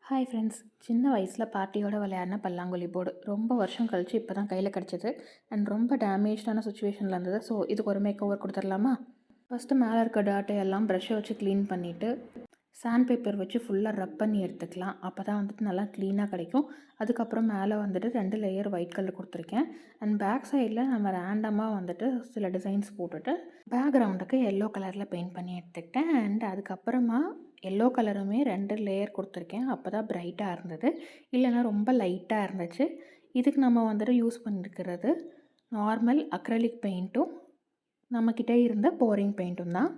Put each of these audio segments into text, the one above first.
Hi friends. சின்ன வயசில் பாட்டியோட விளையாடின பல்லாங்குழி போர்டு ரொம்ப வருஷம் கழிச்சு இப்போ தான் கையில் கிடச்சிது. அண்ட் ரொம்ப டேமேஜ்டான சுச்சுவேஷனில் இருந்தது. ஸோ இதுக்கு ஒரு மேக் ஓவர் கொடுத்துடலாமா? ஃபஸ்ட்டு மேலே இருக்க டாட்டை எல்லாம் ப்ரஷ்ஷை வச்சு க்ளீன் பண்ணிவிட்டு சாண்ட் பேப்பர் வச்சு ஃபுல்லாக ரப் பண்ணி எடுத்துக்கலாம். அப்போ தான் வந்துட்டு நல்லா க்ளீனாக கிடைக்கும். அதுக்கப்புறம் மேலே வந்துட்டு 2 லேயர் ஒயிட் கலர் கொடுத்துருக்கேன். அண்ட் பேக் சைடில் நம்ம ரேண்டமாக வந்துட்டு சில டிசைன்ஸ் போட்டுட்டு பேக்ரவுண்டுக்கு எல்லோ கலரில் பெயிண்ட் பண்ணி எடுத்துக்கிட்டேன். அண்ட் அதுக்கப்புறமா எல்லோ கலருமே 2 லேயர் கொடுத்துருக்கேன். அப்போ தான் பிரைட்டாக இருந்தது, இல்லைன்னா ரொம்ப லைட்டாக இருந்துச்சு. இதுக்கு நம்ம வந்துட்டு யூஸ் பண்ணியிருக்கிறது நார்மல் அக்ரலிக் பெயிண்ட்டும் நம்மக்கிட்ட இருந்த போரிங் பெயிண்ட்டும் தான்.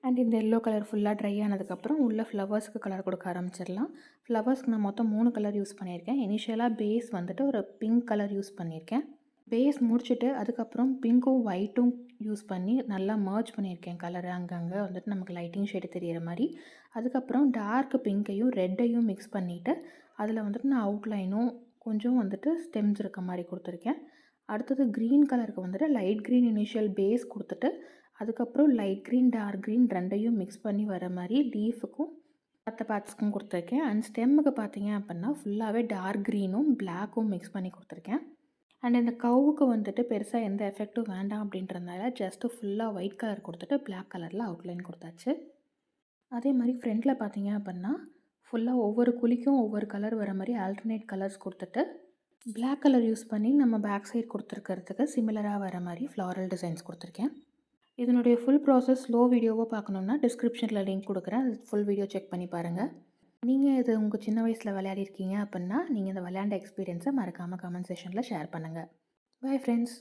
அண்ட் இந்த எல்லோ கலர் ஃபுல்லாக ட்ரை ஆனதுக்கப்புறம் உள்ள ஃப்ளவர்ஸ்க்கு கலர் கொடுக்க ஆரம்பிச்சிடலாம். ஃப்ளவர்ஸ்க்கு நான் மொத்தம் 3 கலர் யூஸ் பண்ணியிருக்கேன். இனிஷியலாக பேஸ் வந்துட்டு ஒரு பிங்க் கலர் யூஸ் பண்ணியிருக்கேன். பேஸ் முடிச்சுட்டு அதுக்கப்புறம் பிங்க்கும் ஒயிட்டும் யூஸ் பண்ணி நல்லா மர்ஜ் பண்ணியிருக்கேன் கலரு. அங்கங்கே வந்துட்டு நமக்கு லைட்டிங் ஷேடு தெரிகிற மாதிரி. அதுக்கப்புறம் டார்க் பிங்க்கையும் ரெட்டையும் மிக்ஸ் பண்ணிவிட்டு அதில் வந்துட்டு நான் அவுட்லைனும் கொஞ்சம் வந்துட்டு ஸ்டெம்ஸ் இருக்க மாதிரி கொடுத்துருக்கேன். அடுத்தது க்ரீன் கலருக்கு வந்துட்டு லைட் க்ரீன் இனிஷியல் பேஸ் கொடுத்துட்டு அதுக்கப்புறம் லைட் க்ரீன் டார்க் க்ரீன் ரெண்டையும் மிக்ஸ் பண்ணி வர மாதிரி லீஃபுக்கும் மற்ற பார்ட்ஸ்க்கும் கொடுத்துருக்கேன். அண்ட் ஸ்டெம்முக்கு பார்த்தீங்க அப்படின்னா ஃபுல்லாகவே டார்க் க்ரீனும் பிளாக்கும் மிக்ஸ் பண்ணி கொடுத்துருக்கேன். அண்ட் இந்த கவுக்கு வந்துட்டு பெருசாக எந்த எஃபெக்ட்டும் வேண்டாம் அப்படின்றதுனால ஜஸ்ட்டு ஃபுல்லாக ஒயிட் கலர் கொடுத்துட்டு பிளாக் கலரில் அவுட்லைன் கொடுத்தாச்சு. அதே மாதிரி ஃப்ரண்ட்டில் பார்த்தீங்க அப்படின்னா ஃபுல்லாக ஒவ்வொரு குழிக்கும் ஒவ்வொரு கலர் வர மாதிரி ஆல்டர்னேட் கலர்ஸ் கொடுத்துட்டு பிளாக் கலர் யூஸ் பண்ணி நம்ம பேக் சைட் கொடுத்துருக்கிறதுக்கு சிமிலராக வர மாதிரி ஃப்ளாரல் டிசைன்ஸ் கொடுத்துருக்கேன். இதனுடைய ஃபுல் ப்ராசஸ் ஸ்லோ வீடியோவாக பார்க்கணுன்னா டிஸ்கிரிப்ஷனில் லிங்க் கொடுக்குறேன். அது ஃபுல் வீடியோ செக் பண்ணி பாருங்கள். நீங்கள் இது உங்கள் சின்ன வயசில் விளையாடிருக்கீங்க அப்படின்னா நீங்கள் இந்த விளையாண்ட எக்ஸ்பீரியன்ஸை மறக்காமல் கமெண்ட் செக்ஷனில் ஷேர் பண்ணுங்கள். Bye friends.